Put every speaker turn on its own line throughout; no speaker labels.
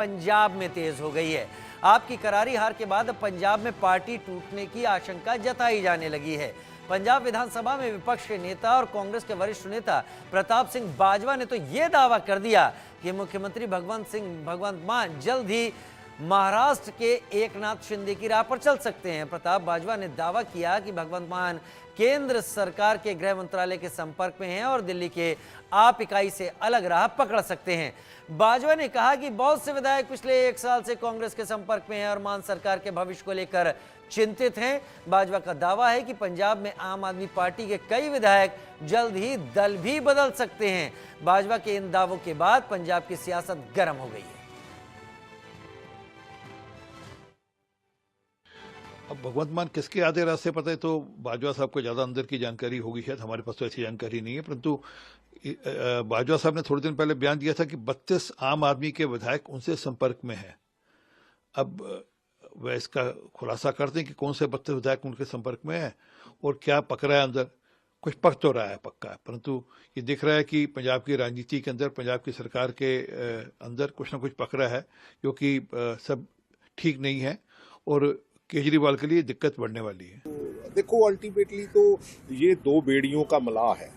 पंजाब में तेज हो गई है। आपकी करारी हार के बाद अब पंजाब में पार्टी टूटने की आशंका जताई जाने लगी है। पंजाब विधानसभा में विपक्ष के नेता और कांग्रेस के वरिष्ठ नेता प्रताप सिंह बाजवा ने तो यह दावा कर दिया कि मुख्यमंत्री भगवंत मान जल्द ही महाराष्ट्र के एकनाथ शिंदे की राह पर चल सकते हैं। प्रताप बाजवा ने दावा किया कि भगवंत मान केंद्र सरकार के गृह मंत्रालय के संपर्क में हैं और दिल्ली के आप इकाई से अलग राह पकड़ सकते हैं। बाजवा ने कहा कि बहुत से विधायक पिछले 1 साल से कांग्रेस के संपर्क में हैं और मान सरकार के भविष्य को लेकर चिंतित हैं। बाजवा का दावा है कि पंजाब में आम आदमी पार्टी के कई विधायक जल्द ही दल भी बदल सकते हैं। बाजवा के इन दावों के बाद पंजाब की सियासत गर्म हो गई है।
अब भगवंत मान किसके आधे रास्ते पता है तो बाजवा साहब को ज़्यादा अंदर की जानकारी होगी, शायद हमारे पास तो ऐसी जानकारी नहीं है। परंतु बाजवा साहब ने थोड़े दिन पहले बयान दिया था कि 32 आम आदमी के विधायक उनसे संपर्क में हैं। अब वह इसका खुलासा करते हैं कि कौन से 32 विधायक उनके संपर्क में हैं और क्या पक रहा है अंदर। कुछ पक तो रहा है पक्का, परंतु ये दिख रहा है कि पंजाब की राजनीति के अंदर, पंजाब की सरकार के अंदर कुछ ना कुछ पक रहा है, क्योंकि सब ठीक नहीं है और केजरीवाल के लिए दिक्कत बढ़ने वाली है।
देखो, अल्टीमेटली तो ये 2 बेड़ियों का मलाह है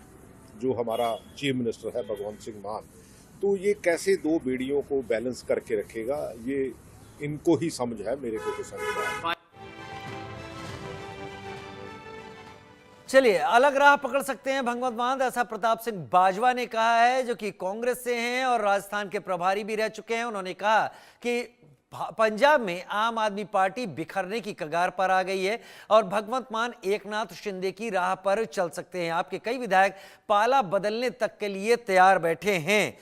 जो हमारा चीफ मिनिस्टर है भगवंत सिंह मान। तो ये कैसे 2 बेड़ियों को बैलेंस करके रखेगा, ये इनको ही समझ है, मेरे को तो समझ है।
चलिए, अलग राह पकड़ सकते हैं भगवंत मान, ऐसा प्रताप सिंह बाजवा ने कहा है, जो कि कांग्रेस से हैं और राजस्थान के प्रभारी भी रह चुके हैं। उन्होंने कहा कि पंजाब में आम आदमी पार्टी बिखरने की कगार पर आ गई है और भगवंत मान एकनाथ शिंदे की राह पर चल सकते हैं। आपके कई विधायक पाला बदलने तक के लिए तैयार बैठे हैं।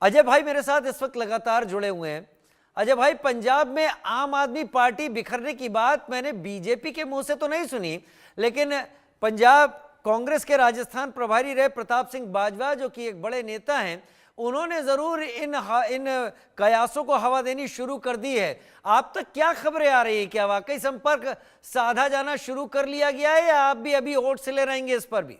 अजय भाई मेरे साथ इस वक्त लगातार जुड़े हुए हैं। अजय भाई, पंजाब में आम आदमी पार्टी बिखरने की बात मैंने बीजेपी के मुंह से तो नहीं सुनी, लेकिन पंजाब कांग्रेस के राजस्थान प्रभारी रहे प्रताप सिंह बाजवा, जो कि एक बड़े नेता हैं, उन्होंने जरूर इन कयासों को हवा देनी शुरू कर दी है। आप तक क्या खबरें आ रही है? क्या वाकई संपर्क साधा जाना शुरू कर लिया गया है या आप भी अभी होठ से ले रहेंगे इस पर भी?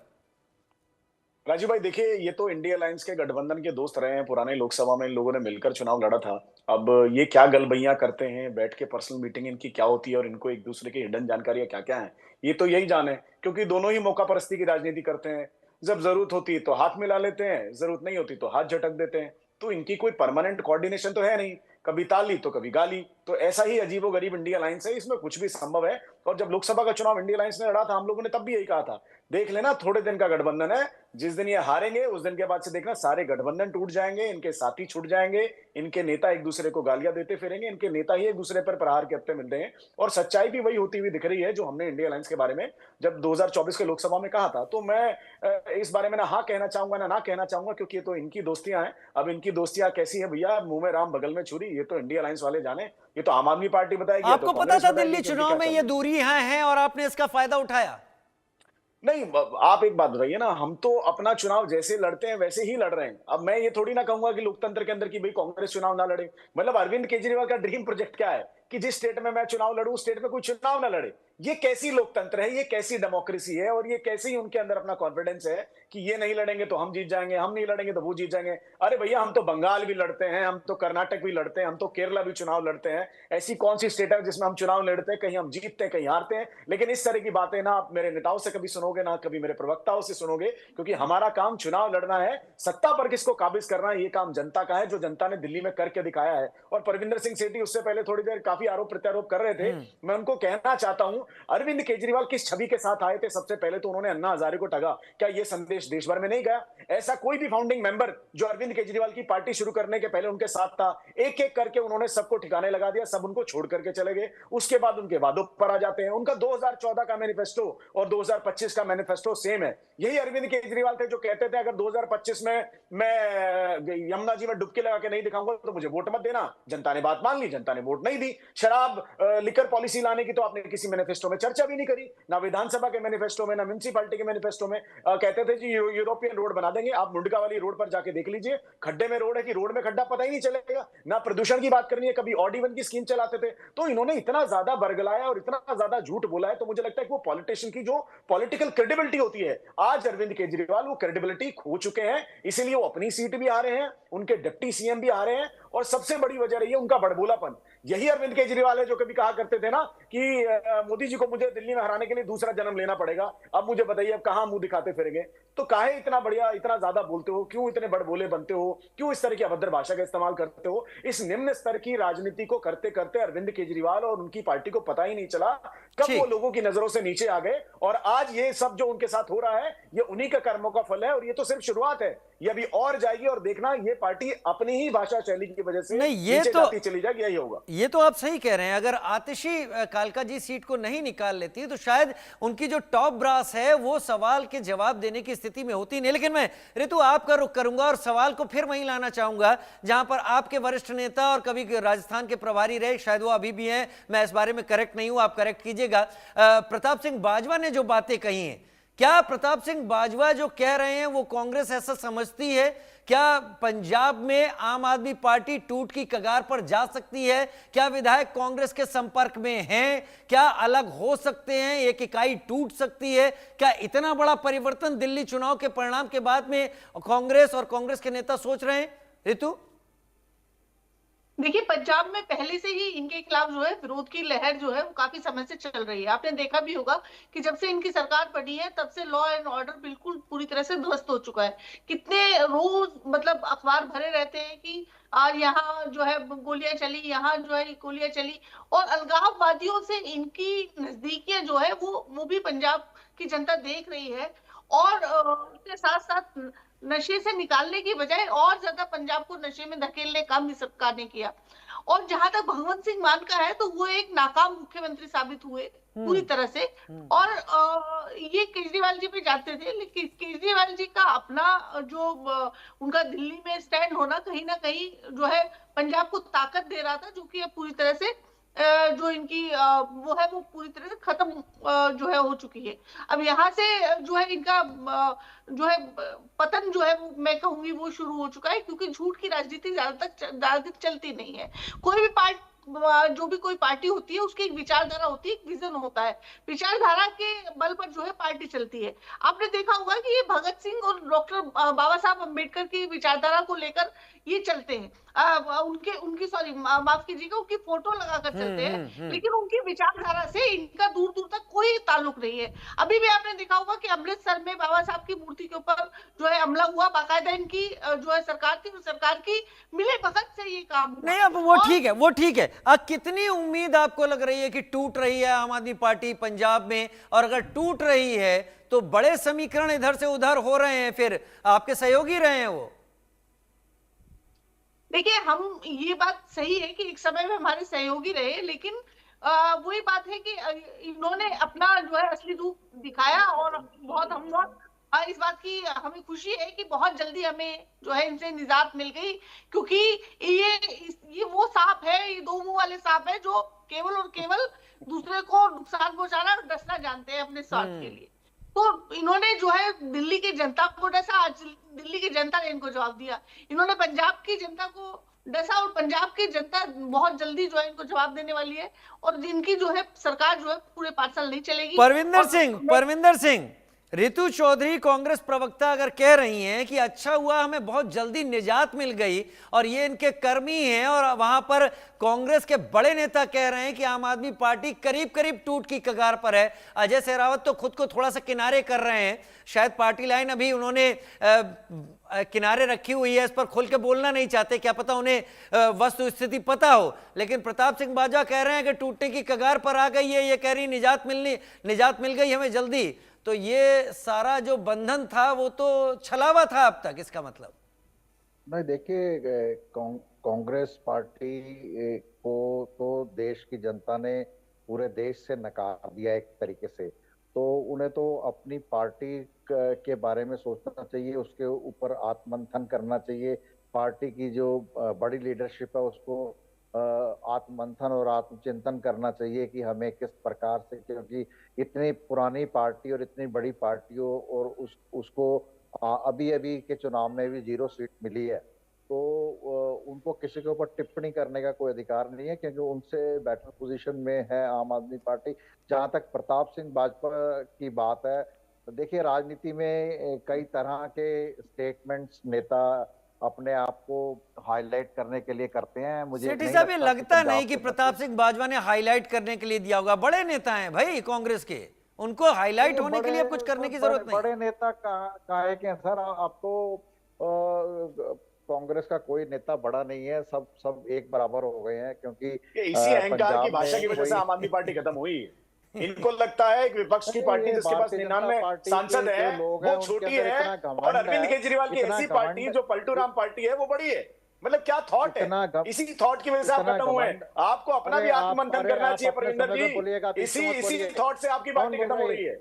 राजू भाई, देखिए, ये तो इंडिया अलायंस के गठबंधन के दोस्त रहे हैं। पुराने लोकसभा में इन लोगों ने मिलकर चुनाव लड़ा था। अब ये क्या गलबैयां करते हैं, बैठ के पर्सनल मीटिंग इनकी क्या होती है और इनको एक दूसरे की हिडन जानकारियां क्या क्या है, ये तो यही जाने, क्योंकि दोनों ही मौका परस्ती की राजनीति करते हैं। जब जरूरत होती है तो हाथ मिला लेते हैं, जरूरत नहीं होती तो हाथ झटक देते हैं। तो इनकी कोई परमानेंट कोऑर्डिनेशन तो है नहीं, कभी ताली तो कभी गाली। तो ऐसा ही अजीबोगरीब इंडिया अलायंस है, इसमें कुछ भी संभव है। और जब लोकसभा का चुनाव इंडिया अलायंस ने लड़ा था, हम लोगों ने तब भी यही कहा था, देख लेना, थोड़े दिन का गठबंधन है, जिस दिन ये हारेंगे उस दिन के बाद से देखना सारे गठबंधन टूट जाएंगे, इनके साथी छूट जाएंगे, इनके नेता एक दूसरे को गालियां देते फिरेंगे, इनके नेता ही एक दूसरे पर प्रहार के हत्थे मिल रहे हैं। और सच्चाई भी वही होती हुई दिख रही है जो हमने इंडिया अलायंस के बारे में जब 2024 के लोकसभा में कहा था। तो मैं इस बारे में ना हाँ कहना चाहूंगा ना कहना चाहूंगा, क्योंकि ये तो इनकी दोस्तियां हैं। अब इनकी दोस्तियां कैसी है भैया, मुंह में राम बगल में छुरी, ये तो इंडिया अलायंस वाले जाने, ये तो आम आदमी पार्टी बताएगी।
आपको पता था दिल्ली चुनाव में ये दूरी यहाँ है और आपने इसका फायदा उठाया?
नहीं, आप एक बात बताइए ना, हम तो अपना चुनाव जैसे लड़ते हैं वैसे ही लड़ रहे हैं। अब मैं ये थोड़ी ना कहूंगा कि लोकतंत्र के अंदर की भाई कांग्रेस चुनाव ना लड़े। मतलब अरविंद केजरीवाल का ड्रीम प्रोजेक्ट क्या है कि जिस स्टेट में मैं चुनाव लड़ूं उस स्टेट में कोई चुनाव ना लड़े। ये कैसी लोकतंत्र है, ये कैसी डेमोक्रेसी है, और ये कैसे ही उनके अंदर अपना कॉन्फिडेंस है कि ये नहीं लड़ेंगे तो हम जीत जाएंगे, हम नहीं लड़ेंगे तो वो जीत जाएंगे। अरे भैया, हम तो बंगाल भी लड़ते हैं, हम तो कर्नाटक भी लड़ते हैं, हम तो केरला भी चुनाव लड़ते हैं। ऐसी कौन सी स्टेट है जिसमें हम चुनाव लड़ते हैं, कहीं हम जीतते हैं कहीं हारते हैं। लेकिन इस तरह की बातें ना आप मेरे नेताओं से कभी सुनोगे ना कभी मेरे प्रवक्ताओं से सुनोगे, क्योंकि हमारा काम चुनाव लड़ना है। सत्ता पर किसको काबिज करना है, ये काम जनता का है, जो जनता ने दिल्ली में करके दिखाया है। और परविंदर सिंह सेठी उससे पहले थोड़ी देर काफी आरोप प्रत्यारोप कर रहे थे। मैं उनको कहना चाहता हूं, अरविंद केजरीवाल किस छवि के साथ आए थे? सबसे पहले तो उन्होंने अन्ना हजारे को ठगा। क्या यह संदेश देश भर में नहीं गया? ऐसा कोई भी फाउंडिंग मेंबर जो अरविंद केजरीवाल की पार्टी शुरू करने के पहले उनके साथ था, एक एक करके उन्होंने सबको ठिकाने लगा दिया, सब उनको छोड़ करके चले गए। उसके बाद उनके वादों पर आ जाते हैं। उनका 2014 का मैनिफेस्टो और 2025 का मैनिफेस्टो सेम है। यही अरविंद केजरीवाल थे जो कहते थे अगर 2025 में मैं यमुना जी में डुबकी लगा के नहीं दिखाऊंगा तो मुझे वोट मत देना। जनता ने बात मान ली, जनता ने वोट नहीं दी। शराब लिकर पॉलिसी लाने की तो आपने किसी मैनिफेस्टो में चर्चा भी नहीं करी, ना विधानसभा के मैनिफेस्टो में, ना म्युनिसिपैलिटी के मैनिफेस्टो में। कहते थे जी यूरोपियन रोड बना देंगे। आप मुंडका वाली रोड पर जाके देख लीजिए, खड्डे में रोड है कि रोड में खड्डा, पता ही नहीं चलेगा। ना प्रदूषण की बात करनी है, कभी ऑड इवन की स्कीम चलाते थे। तो इन्होंने इतना ज्यादा बरगलाया और इतना ज्यादा झूठ बोला है, तो मुझे लगता है कि वो पॉलिटिशियन की जो पॉलिटिकल क्रेडिबिलिटी होती है, आज अरविंद केजरीवाल वो क्रेडिबिलिटी खो चुके हैं। इसीलिए वो अपनी सीट भी आ रहे हैं, उनके डिप्टी सीएम भी आ रहे हैं और सबसे बड़ी वजह रही है उनका बड़बोलापन। यही अरविंद केजरीवाल है जो कभी कहा करते थे ना कि मोदी जी को मुझे दिल्ली में हराने के लिए दूसरा जन्म लेना पड़ेगा, अब मुझे बताइए अब कहां मुंह दिखाते फिरेंगे। तो काहे इतना बढ़िया, इतना ज्यादा बोलते हो, क्यों इतने बड़बोले बनते हो, क्यों इस तरह की अभद्र भाषा का इस्तेमाल करते हो? इस निम्न स्तर की राजनीति को करते करते अरविंद केजरीवाल और उनकी पार्टी को पता ही नहीं चला कब वो
ठीक।
लोगों की नजरों से नीचे आ गए, और आज ये सब जो उनके साथ हो रहा है ये उन्हीं के कर्मों का फल है, और ये तो सिर्फ शुरुआत है, ये अभी और जाएगी, और देखना ये पार्टी अपनी ही भाषा शैली की वजह से
नहीं, ये
नीचे
तो
जाती चली जाएगी, यही होगा।
ये तो आप सही कह रहे हैं। अगर आतिशी कालका जी सीट को नहीं निकाल लेती तो शायद उनकी जो टॉप ब्रास है वो सवाल के जवाब देने की स्थिति में होती नहीं। लेकिन मैं ऋतु आपका रुख करूंगा और सवाल को फिर वहीं लाना चाहूंगा जहां पर आपके वरिष्ठ नेता और कभी राजस्थान के प्रभारी रहे, शायद वो अभी भी हैं, मैं इस बारे में करेक्ट नहीं हूं, आप करेक्ट कीजिएगा, प्रताप सिंह बाजवा ने जो बातें कही हैं, क्या प्रताप सिंह बाजवा जो कह रहे हैं वो कांग्रेस ऐसा समझती है? क्या पंजाब में आम आदमी पार्टी टूट की कगार पर जा सकती है? क्या विधायक कांग्रेस के संपर्क में हैं? क्या अलग हो सकते हैं? एक इकाई टूट सकती है? क्या इतना बड़ा परिवर्तन दिल्ली चुनाव के परिणाम के बाद में कांग्रेस और कांग्रेस के नेता सोच रहे हैं? ऋतु,
देखिए, पंजाब में पहले से ही इनके खिलाफ जो है विरोध की लहर जो है वो काफी समय से चल रही है। आपने देखा भी होगा कि जब से इनकी सरकार बनी है तब से लॉ एंड ऑर्डर बिल्कुल पूरी तरह से ध्वस्त हो चुका है। कितने रोज मतलब अखबार भरे रहते हैं कि आज यहाँ जो है गोलियां चली, यहाँ जो है गोलियां चली, और अलगाववादियों से इनकी नजदीकियां जो है वो भी पंजाब की जनता देख रही है। और इसके साथ साथ नशे से निकालने की बजाय और ज्यादा पंजाब को नशे में धकेलने का भी सरकार ने किया। और जहां तक भगवंत सिंह मान का है तो वो एक नाकाम मुख्यमंत्री साबित हुए पूरी तरह से। और ये केजरीवाल जी पे जाते थे, लेकिन केजरीवाल जी का अपना जो उनका दिल्ली में स्टैंड होना कहीं ना कहीं जो है पंजाब को ताकत दे रहा था, जो कि अब पूरी तरह से जो इनकी वो है वो पूरी तरह से खत्म जो है हो चुकी है। अब यहाँ से जो है इनका जो है पतन जो है वो मैं कहूंगी वो शुरू हो चुका है, क्योंकि झूठ की राजनीति ज्यादा दिन चलती नहीं है। कोई भी पार्टी, जो भी कोई पार्टी होती है उसकी एक विचारधारा होती है, एक विजन होता है, विचारधारा के बल पर जो है पार्टी चलती है। आपने देखा होगा कि ये भगत सिंह और डॉक्टर बाबा साहब अम्बेडकर की विचारधारा को लेकर ये चलते हैं, उनके उनकी सॉरी माफ कीजिएगा, उनकी फोटो लगाकर चलते हैं, लेकिन उनकी विचारधारा से इनका दूर दूर तक कोई ताल्लुक नहीं है। अभी भी आपने देखा होगा कि अमृतसर में बाबा साहब की मूर्ति के ऊपर जो है हमला हुआ, बाकायदा इनकी जो है सरकार थी, सरकार की मिले भगत से ये काम हुआ।
नहीं, अब वो ठीक है, वो ठीक है। कितनी उम्मीद आपको लग रही है कि टूट रही है आम आदमी पार्टी पंजाब में? और अगर टूट रही है तो बड़े समीकरण इधर से उधर हो रहे हैं, फिर आपके सहयोगी रहे हैं वो?
देखिए, हम ये बात सही है कि एक समय में हमारे सहयोगी रहे, लेकिन वही बात है कि इन्होंने अपना जो है असली रूप दिखाया, और बहुत हम लोग इस बात की हमें खुशी है कि बहुत जल्दी हमें जो है इनसे निजात मिल गई, क्योंकि ये वो सांप है, ये दो मुंह वाले सांप है जो केवल और केवल दूसरे को नुकसान पहुंचाना और डसना जानते हैं अपने स्वार्थ के लिए। तो इन्होंने जो है दिल्ली की जनता को डसा, आज दिल्ली की जनता ने इनको जवाब दिया। इन्होंने पंजाब की जनता को डसा, और पंजाब की जनता बहुत जल्दी जो है इनको जवाब देने वाली है, और इनकी जो है सरकार जो है पूरे 5 साल नहीं चलेगी।
परविंदर सिंह, रितु चौधरी कांग्रेस प्रवक्ता अगर कह रही हैं कि अच्छा हुआ हमें बहुत जल्दी निजात मिल गई, और ये इनके कर्मी हैं, और वहां पर कांग्रेस के बड़े नेता कह रहे हैं कि आम आदमी पार्टी करीब करीब टूट की कगार पर है। अजय सहरावत तो खुद को थोड़ा सा किनारे कर रहे हैं, शायद पार्टी लाइन अभी उन्होंने किनारे रखी हुई है, इस पर खुल के बोलना नहीं चाहते, क्या पता उन्हें वस्तु स्थिति पता हो। लेकिन प्रताप सिंह बाजवा कह रहे हैं कि टूटने की कगार पर आ गई है, ये कह रही निजात मिल गई हमें जल्दी। तो ये सारा जो बंधन था वो तो छलावा था अब तक, इसका मतलब?
नहीं, देखिए, कांग्रेस पार्टी को तो देश की जनता ने पूरे देश से नकार दिया एक तरीके से, तो उन्हें तो अपनी पार्टी के बारे में सोचना चाहिए, उसके ऊपर आत्ममंथन करना चाहिए। पार्टी की जो बड़ी लीडरशिप है उसको आत्ममंथन और आत्मचिंतन करना चाहिए कि हमें किस प्रकार से, क्योंकि इतनी पुरानी पार्टी और इतनी बड़ी पार्टियों और उसको अभी अभी के चुनाव में भी 0 सीट मिली है, तो उनको किसी के ऊपर टिप्पणी करने का कोई अधिकार नहीं है, क्योंकि उनसे बेटर पोजीशन में है आम आदमी पार्टी। जहां तक प्रताप सिंह बाजवा की बात है, तो देखिए, राजनीति में कई तरह के स्टेटमेंट्स नेता अपने आप को हाईलाइट करने के लिए करते हैं। मुझे
सेठी
नहीं
साहब, ये
लगता कि
लगता नहीं
पंजाब
कि
के
प्रताप सिंह बाजवा ने हाईलाइट करने के लिए दिया होगा। बड़े नेता हैं भाई कांग्रेस के, उनको हाईलाइट
ये
होने के लिए अब कुछ करने की जरूरत नहीं।
बड़े नेता काहे के हैं सर? आप तो कांग्रेस का कोई नेता बड़ा नहीं है, सब एक बराबर हो गए हैं, क्योंकि
ये इसी अहंकार की
पंजाब
भाषा
में
की वजह से
कोई
आम आदमी पार्टी खत्म हुई। इनको लगता है कि विपक्ष की
अरे
पार्टी
ये
जिसके पास
भारतीय
99
जनता पार्टी
सांसद
के
है
जो लोग हैं
वो
उनके
छोटी
अंदर
है,
इतना
और
घमंड
अरविंद
है,
केजरीवाल की
इतना
ऐसी पार्टी
घमंड,
जो पलटू राम पार्टी है वो बड़ी है। मतलब क्या थॉट है, इसी थॉट की वजह से आप
इतना
खत्म हुए।
घमंड।
आपको अपना
अरे
भी
आप
आत्ममंथन करना
आप
चाहिए
अपने
परविंदर
समय पे बोलिएगा,
जी।
बीच में मत
इसी
बोलिए।
थॉट से आपकी
कौन
पार्टी
बोल
खत्म
रहा
हो
है?
रही है।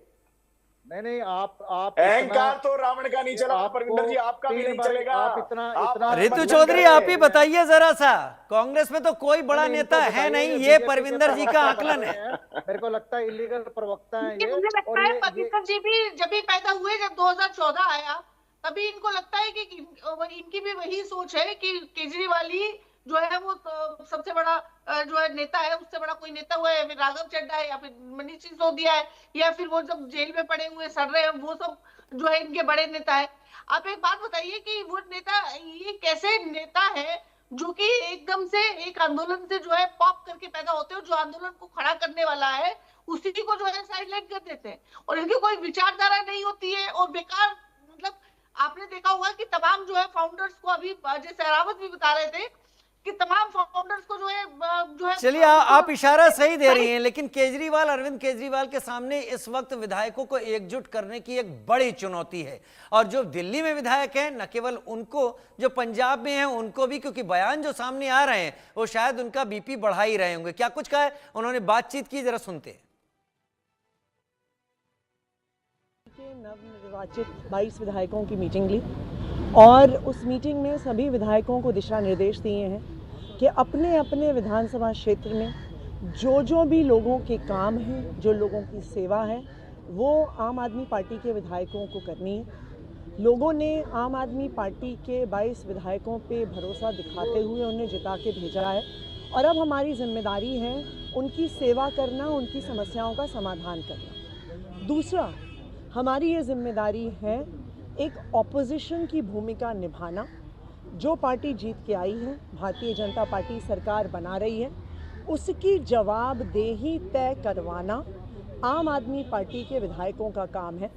नहीं, आप
अहंकार
इतना,
तो रावण का नहीं चला परविंदर जी, आपका भी
3
नहीं
बार
चलेगा।
आप इतना
ऋतु
मंथन
चौधरी,
करें।
आप ही बताइए जरा सा, कांग्रेस में तो कोई बड़ा
नहीं,
नेता
इनको
है
बताइए,
नहीं, ये
बीजेपी के
परविंदर जी का
प्रवक्ता
आकलन
बने
है।
हैं। मेरे को लगता है इलीगल प्रवक्ता है
ये
ये।
मुझे लगता
और
है
ये
पवित्र जी भी जब भी पैदा हुए, जब 2014 आया, तभी इनको लगता है कि इनकी भी वही सोच है कि केजरीवाल ही जो है वो तो सबसे बड़ा जो है नेता है, उससे बड़ा कोई नेता हुआ है, फिर राघव चड्ढा है या फिर मनीष सिसोदिया है, या फिर वो जब जेल में पड़े हुए सड़ रहे हैं वो सब जो है इनके बड़े नेता है। आप एक बात बताइए कि वो नेता, ये कैसे नेता है जो कि एकदम से एक आंदोलन से जो है पॉप करके पैदा होते हैं, और जो आंदोलन को खड़ा करने वाला है उसी को जो है साइडलाइन कर देते हैं, और इनकी कोई विचारधारा नहीं होती है, और बेकार, मतलब आपने देखा होगा कि तमाम जो है फाउंडर्स को, अभी अजय सहरावत भी बता रहे थे कि तमाम फाउंडर्स को जो है
चलिए, आप इशारा सही दे रही हैं, लेकिन केजरीवाल, अरविंद केजरीवाल के सामने इस वक्त विधायकों को एकजुट करने की एक बड़ी चुनौती है। और जो दिल्ली में विधायक हैं, न केवल उनको, जो पंजाब में हैं उनको भी, क्योंकि बयान जो सामने आ रहे हैं वो शायद उनका बीपी बढ़ा ही रहे होंगे। क्या कुछ कहा है उन्होंने, बातचीत की, जरा सुनते हैं।
नवनिर्वाचित 22 विधायकों की मीटिंग ली, और उस मीटिंग में सभी विधायकों को दिशा निर्देश दिए हैं कि अपने अपने विधानसभा क्षेत्र में जो भी लोगों के काम हैं, जो लोगों की सेवा है, वो आम आदमी पार्टी के विधायकों को करनी है। लोगों ने आम आदमी पार्टी के 22 विधायकों पे भरोसा दिखाते हुए उन्हें जिता के भेजा है, और अब हमारी जिम्मेदारी है उनकी सेवा करना, उनकी समस्याओं का समाधान करना। दूसरा, हमारी ये जिम्मेदारी है एक ऑपोजिशन की भूमिका निभाना। जो पार्टी जीत के आई है, भारतीय जनता पार्टी सरकार बना रही है, उसकी जवाबदेही तय करवाना आम आदमी पार्टी के विधायकों का काम है।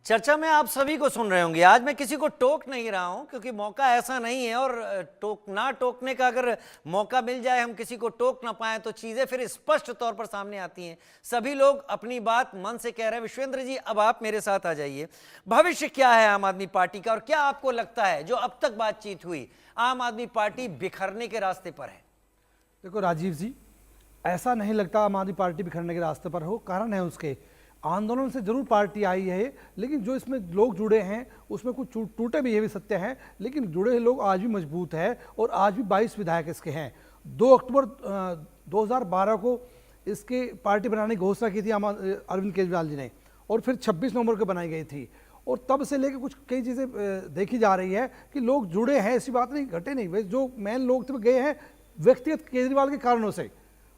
चर्चा में आप सभी को सुन रहे होंगे। आज मैं किसी को टोक नहीं रहा हूं, क्योंकि मौका ऐसा नहीं है, और टोकने का अगर मौका मिल जाए, हम किसी को टोक ना पाए तो चीजें फिर स्पष्ट तौर पर सामने आती हैं। सभी लोग अपनी बात मन से कह रहे हैं। विश्वेंद्र जी, अब आप मेरे साथ आ जाइए। भविष्य क्या है आम आदमी पार्टी का, और क्या आपको लगता है जो अब तक बातचीत हुई, आम आदमी पार्टी बिखरने के रास्ते पर है?
देखो राजीव जी, ऐसा नहीं लगता आम आदमी पार्टी बिखरने के रास्ते पर हो। कारण है उसके, आंदोलन से जरूर पार्टी आई है, लेकिन जो इसमें लोग जुड़े हैं उसमें कुछ टूटे भी, ये भी सत्य है, लेकिन जुड़े हुए लोग आज भी मजबूत है, और आज भी 22 विधायक इसके हैं। 2 अक्टूबर 2012 को इसके पार्टी बनाने की घोषणा की थी अरविंद केजरीवाल जी ने, और फिर 26 नवंबर को बनाई गई थी, और तब से लेकर कुछ कई चीज़ें देखी जा रही है कि लोग जुड़े हैं, ऐसी बात नहीं, घटे नहीं। वे जो मेन लोग थे वो गए हैं व्यक्तिगत केजरीवाल के कारणों से,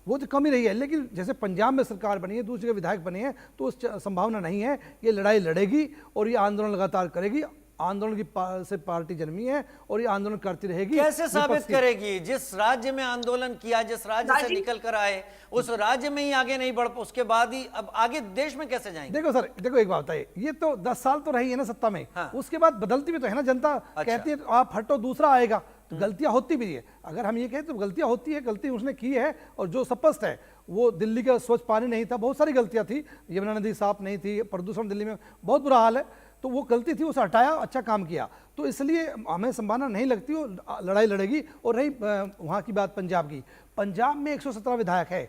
वो तो कम ही रही है। लेकिन जैसे पंजाब में सरकार बनी है, दूसरी जगह विधायक बने हैं, तो उस संभावना नहीं है। ये लड़ाई लड़ेगी और ये आंदोलन लगातार करेगी। आंदोलन की से पार्टी जन्मी है और ये आंदोलन करती रहेगी।
कैसे साबित करेगी? जिस राज्य में आंदोलन किया, जिस राज्य से निकल कर आए, उस राज्य में ही आगे नहीं बढ़, उसके बाद ही अब आगे देश में कैसे जाएंगे?
देखो सर, देखो एक बात बताइए, ये तो 10 साल तो रही है ना सत्ता में।
हाँ।
उसके बाद बदलती भी तो है ना जनता। कहती है आप हटो, दूसरा आएगा, तो गलतियां होती भी है। अगर हम ये कहें तो गलतियां होती है, गलती उसने की है, और जो स्पष्ट है वो दिल्ली का स्वच्छ पानी नहीं था, बहुत सारी गलतियां थी, यमुना नदी साफ नहीं थी, प्रदूषण दिल्ली में बहुत बुरा हाल है, तो वो गलती थी, उसे हटाया, अच्छा काम किया। तो इसलिए हमें संभावना नहीं लगती, वो लड़ाई लड़ेगी। और रही वहाँ की बात पंजाब की, पंजाब में 117 विधायक है,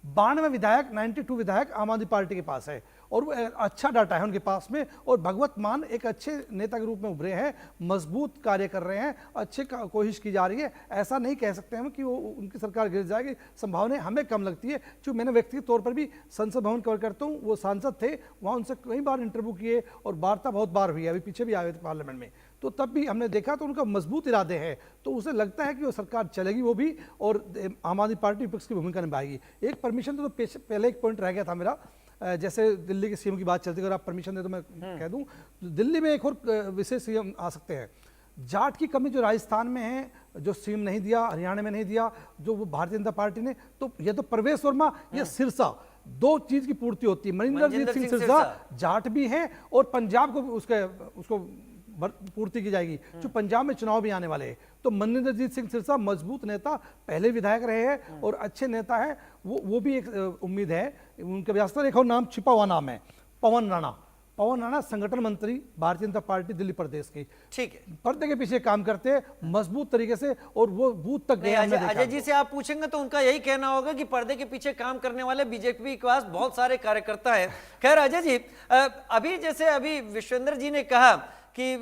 92 विधायक, 92 विधायक आम आदमी पार्टी के पास है, और वो अच्छा डाटा है उनके पास में। और भगवत मान एक अच्छे नेता के रूप में उभरे हैं, मजबूत कार्य कर रहे हैं, अच्छे कोशिश की जा रही है। ऐसा नहीं कह सकते हम कि वो उनकी सरकार गिर जाएगी, संभावना हमें कम लगती है। क्योंकि मैंने व्यक्तिगत तौर पर भी संसद भवन कवर करता हूँ, वो सांसद थे, वहाँ उनसे कई बार इंटरव्यू किए और वार्ता बहुत बार हुई है, अभी पीछे भी आए थे पार्लियामेंट में, तो तब भी हमने देखा तो उनका मजबूत इरादे हैं, तो उसे लगता है कि वो सरकार चलेगी वो भी, और आम आदमी पार्टी विपक्ष की भूमिका निभाएगी। एक परमिशन तो पहले एक पॉइंट रह गया था मेरा, जैसे दिल्ली के सीएम की बात चलती है, अगर आप परमिशन दे तो मैं कह दूं, दिल्ली में एक और विशेष सीएम आ सकते हैं। जाट की कमी जो राजस्थान में है, जो सीएम नहीं दिया, हरियाणा में नहीं दिया, जो वो भारतीय जनता पार्टी ने, तो ये तो प्रवेश वर्मा, ये सिरसा, दो चीज की पूर्ति होती है। मनिंदरजीत सिंह सिरसा जाट भी हैं और पंजाब को उसको पूर्ति की जाएगी, जो पंजाब में चुनाव भी आने वाले हैं। तो मनिंदरजीत सिंह सिरसा मजबूत नेता, पहले विधायक रहे हैं और अच्छे नेता है, वो भी एक उम्मीद है। उनके व्यवस्था एक और नाम छिपा हुआ नाम है, पवन राणा संगठन मंत्री भारतीय जनता पार्टी दिल्ली प्रदेश की।
ठीक है,
पर्दे के पीछे काम करते हैं मजबूत तरीके से, और वो बूथ तक गए।
अजय जी से आप पूछेंगे तो उनका यही कहना होगा कि पर्दे के पीछे काम करने वाले बीजेपी के पास बहुत सारे कार्यकर्ता हैं। खैर अजय जी, अभी विश्वेंद्र जी ने कहा कि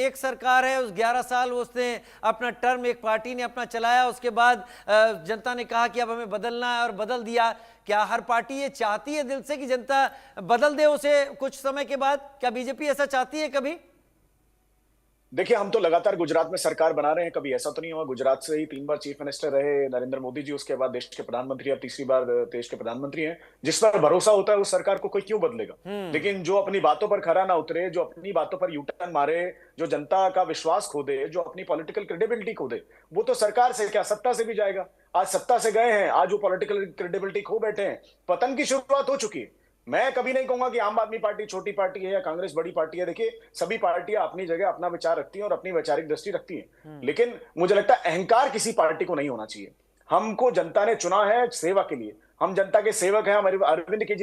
एक सरकार है, उस 11 साल उसने अपना टर्म एक पार्टी ने अपना चलाया, उसके बाद जनता ने कहा कि अब हमें बदलना है और बदल दिया। क्या हर पार्टी ये चाहती है दिल से कि जनता बदल दे उसे कुछ समय के बाद? क्या बीजेपी ऐसा चाहती है कभी?
देखिए, हम तो लगातार गुजरात में सरकार बना रहे हैं, कभी ऐसा तो नहीं हुआ। गुजरात से ही 3 बार चीफ मिनिस्टर रहे नरेंद्र मोदी जी, उसके बाद देश के प्रधानमंत्री, अब तीसरी बार देश के प्रधानमंत्री हैं। जिस पर भरोसा होता है उस सरकार को कोई क्यों बदलेगा। लेकिन जो अपनी बातों पर खरा ना उतरे, जो अपनी बातों पर यूटर्न मारे, जो जनता का विश्वास खो दे, जो अपनी पॉलिटिकल क्रेडिबिलिटी खो दे, वो तो सरकार से क्या सत्ता से भी जाएगा। आज सत्ता से गए हैं, आज वो पॉलिटिकल क्रेडिबिलिटी खो बैठे हैं, पतन की शुरुआत हो चुकी है। मैं कभी नहीं कहूंगा कि आम आदमी पार्टी छोटी पार्टी है या कांग्रेस बड़ी पार्टी है। देखिए, सभी पार्टियां अपनी जगह अपना विचार रखती हैं और अपनी वैचारिक दृष्टि रखती हैं, लेकिन मुझे लगता है अहंकार किसी पार्टी को नहीं होना चाहिए। हमको जनता ने चुना है सेवा के लिए, हम जनता के सेवक हैं। हमारे अरविंद केजरीवाल